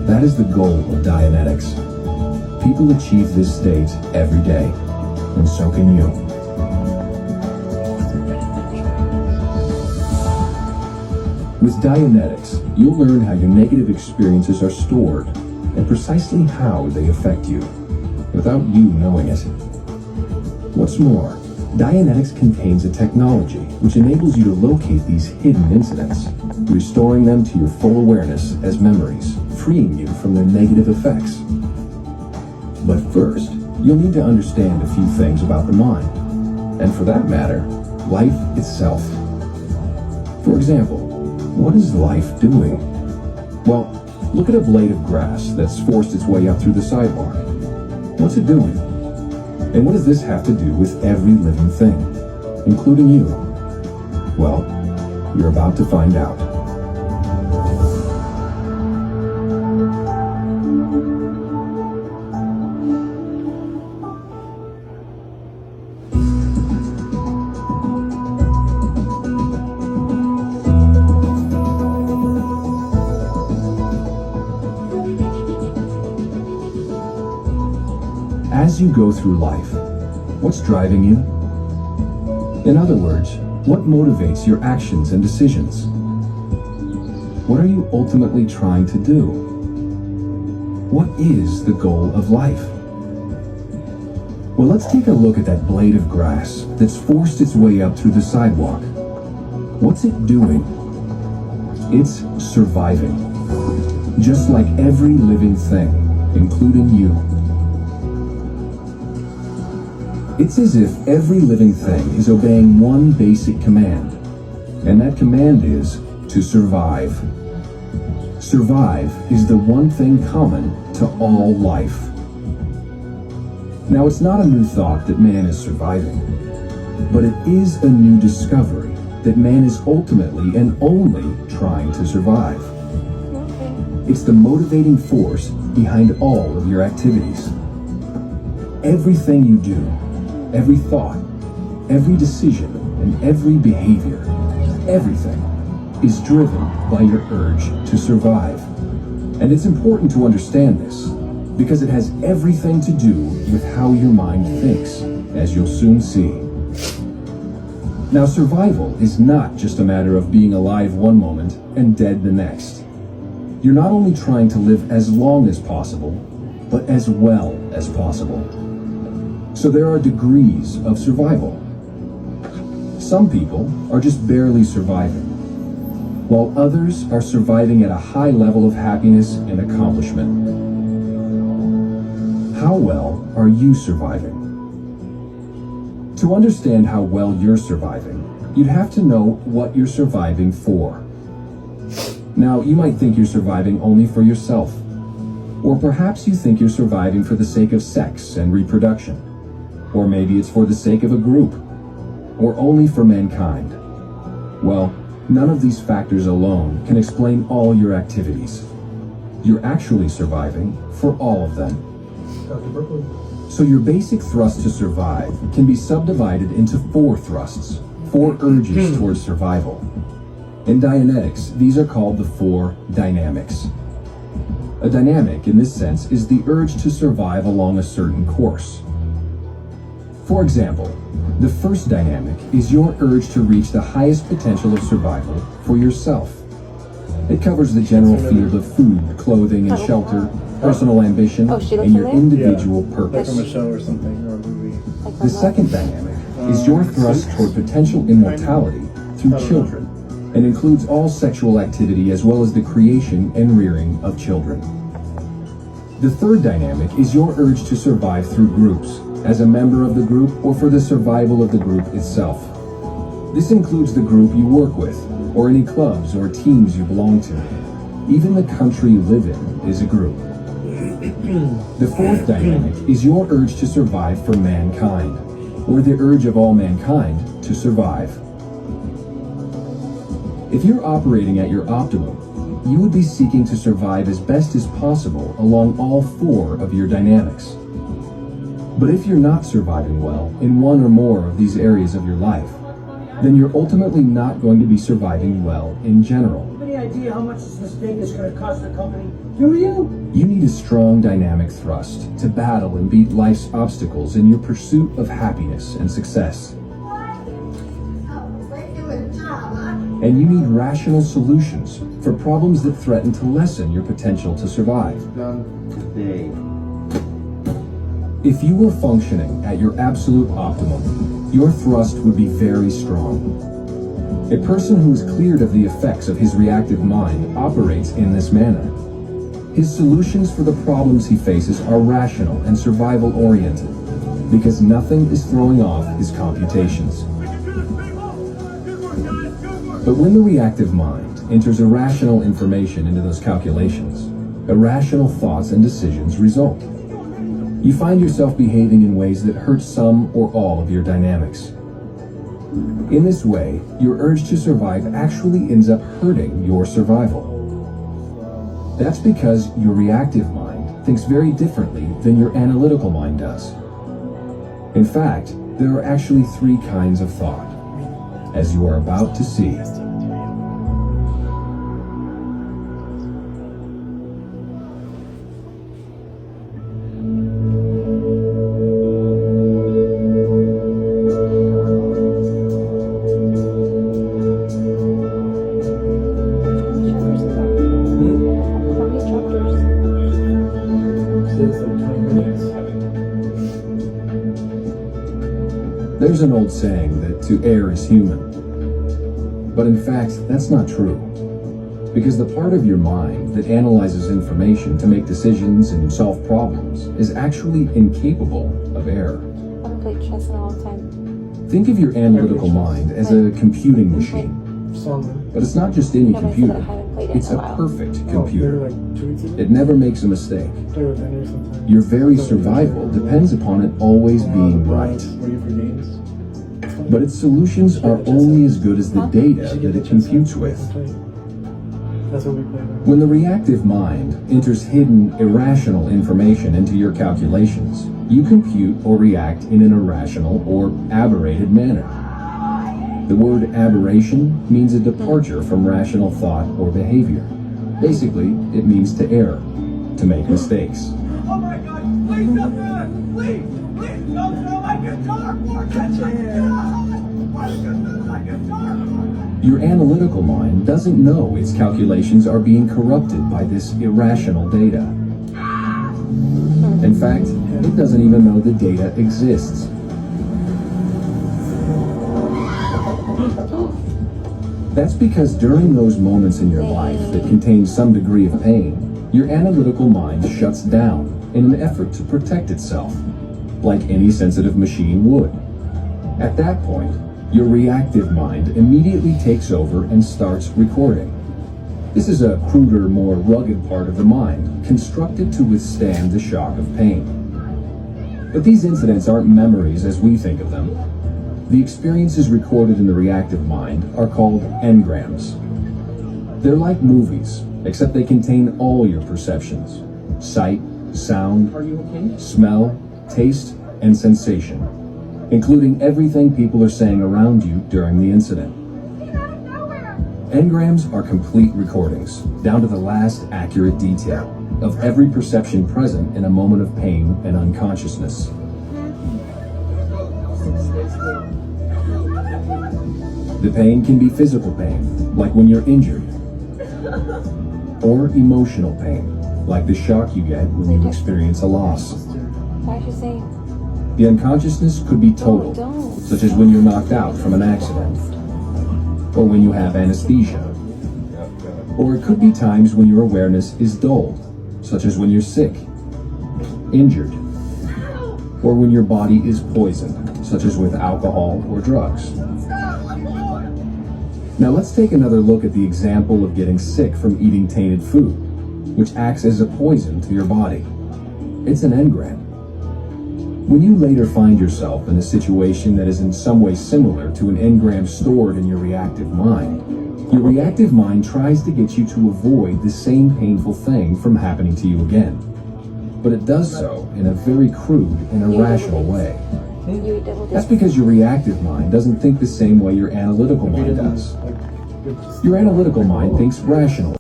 That is the goal of Dianetics. People achieve this state every day, and so can you. With Dianetics, you'll learn how your negative experiences are stored and precisely how they affect you, without you knowing it. What's more, Dianetics contains a technology which enables you to locate these hidden incidents, restoring them to your full awareness as memories, freeing you from their negative effects. But first, you'll need to understand a few things about the mind, and for that matter, life itself. For example, what is life doing? Well, look at a blade of grass that's forced its way up through the sidewalk. What's it doing? And what does this have to do with every living thing, including you? Well, you're about to find out. As you go through life, what's driving you? In other words, what motivates your actions and decisions? What are you ultimately trying to do? What is the goal of life? Well, let's take a look at that blade of grass that's forced its way up through the sidewalk. What's it doing? It's surviving. Just like every living thing, including you. It's as if every living thing is obeying one basic command, and that command is to survive. Survive is the one thing common to all life. Now, it's not a new thought that man is surviving, but it is a new discovery that man is ultimately and only trying to survive. It's the motivating force behind all of your activities. Everything you do, every thought, every decision, and every behavior, everything is driven by your urge to survive. And it's important to understand this, because it has everything to do with how your mind thinks, as you'll soon see. Now, survival is not just a matter of being alive one moment and dead the next. You're not only trying to live as long as possible, but as well as possible. So there are degrees of survival. Some people are just barely surviving, while others are surviving at a high level of happiness and accomplishment. How well are you surviving? To understand how well you're surviving, you'd have to know what you're surviving for. Now, you might think you're surviving only for yourself, or perhaps you think you're surviving for the sake of sex and reproduction. Or maybe it's for the sake of a group, or only for mankind. Well, none of these factors alone can explain all your activities. You're actually surviving for all of them. So your basic thrust to survive can be subdivided into 4 thrusts, 4 urges towards survival. In Dianetics, these are called the 4 dynamics. A dynamic, in this sense, is the urge to survive along a certain course. For example, the first dynamic is your urge to reach the highest potential of survival for yourself. It covers the general field of food, clothing, and shelter, personal ambition, and your individual purpose. Like from a show or something, or a movie. The second dynamic is your thrust toward potential immortality through children, and includes all sexual activity as well as the creation and rearing of children. The third dynamic is your urge to survive through groups, as a member of the group or for the survival of the group itself. This includes the group you work with, or any clubs or teams you belong to. Even the country you live in is a group. The fourth dynamic is your urge to survive for mankind, or the urge of all mankind to survive. If you're operating at your optimum, you would be seeking to survive as best as possible along all 4 of your dynamics. But if you're not surviving well in one or more of these areas of your life, then you're ultimately not going to be surviving well in general. idea how much this mistake is going to cost the company? Do you? You need a strong dynamic thrust to battle and beat life's obstacles in your pursuit of happiness and success. And you need rational solutions for problems that threaten to lessen your potential to survive. Done today. If you were functioning at your absolute optimum, your thrust would be very strong. A person who is cleared of the effects of his reactive mind operates in this manner. His solutions for the problems he faces are rational and survival-oriented, because nothing is throwing off his computations. But when the reactive mind enters irrational information into those calculations, irrational thoughts and decisions result. You find yourself behaving in ways that hurt some or all of your dynamics. In this way, your urge to survive actually ends up hurting your survival. That's because your reactive mind thinks very differently than your analytical mind does. In fact, there are actually 3 kinds of thought, as you are about to see. There's an old saying that to err is human. But in fact, that's not true. Because the part of your mind that analyzes information to make decisions and solve problems is actually incapable of error. I haven't played chess in a long time. Think of your analytical mind as a computing machine. Some. But it's not just any No, but I said computer. I haven't played it It's in a a while. perfect They're computer. like 2 weeks ago. It never makes a mistake. Play with Henry sometimes. Your very survival depends upon it always being right. Waiting for games. But its solutions are only as good as the data that it computes with. That's what we play. When the reactive mind enters hidden, irrational information into your calculations, you compute or react in an irrational or aberrated manner. The word aberration means a departure from rational thought or behavior. Basically, it means to err, to make mistakes. Oh my God! Please don't do it! Please! Please don't throw my guitar! More attention! Why did you throw my guitar? Your analytical mind doesn't know its calculations are being corrupted by this irrational data. In fact, it doesn't even know the data exists. That's because during those moments in your life that contain some degree of pain, your analytical mind shuts down in an effort to protect itself, like any sensitive machine would. At that point, your reactive mind immediately takes over and starts recording. This is a cruder, more rugged part of the mind, constructed to withstand the shock of pain. But these incidents aren't memories as we think of them. The experiences recorded in the reactive mind are called engrams. They're like movies, except they contain all your perceptions: sight, sound, Are you okay? smell, taste, and sensation, including everything people are saying around you during the incident. Engrams are complete recordings, down to the last accurate detail, of every perception present in a moment of pain and unconsciousness. The pain can be physical pain, like when you're injured, or emotional pain, like the shock you get when you experience a loss. Why is she saying? The unconsciousness could be total, Don't. such as when you're knocked out from an accident, or when you have anesthesia. Or it could be times when your awareness is dulled, such as when you're sick, injured, or when your body is poisoned, such as with alcohol or drugs. Now let's take another look at the example of getting sick from eating tainted food, which acts as a poison to your body. It's an engram. When you later find yourself in a situation that is in some way similar to an engram stored in your reactive mind tries to get you to avoid the same painful thing from happening to you again. But it does so in a very crude and irrational way. You eat double That's dip. because your reactive mind doesn't think the same way your analytical mind does. Good. Your analytical mind thinks rationally.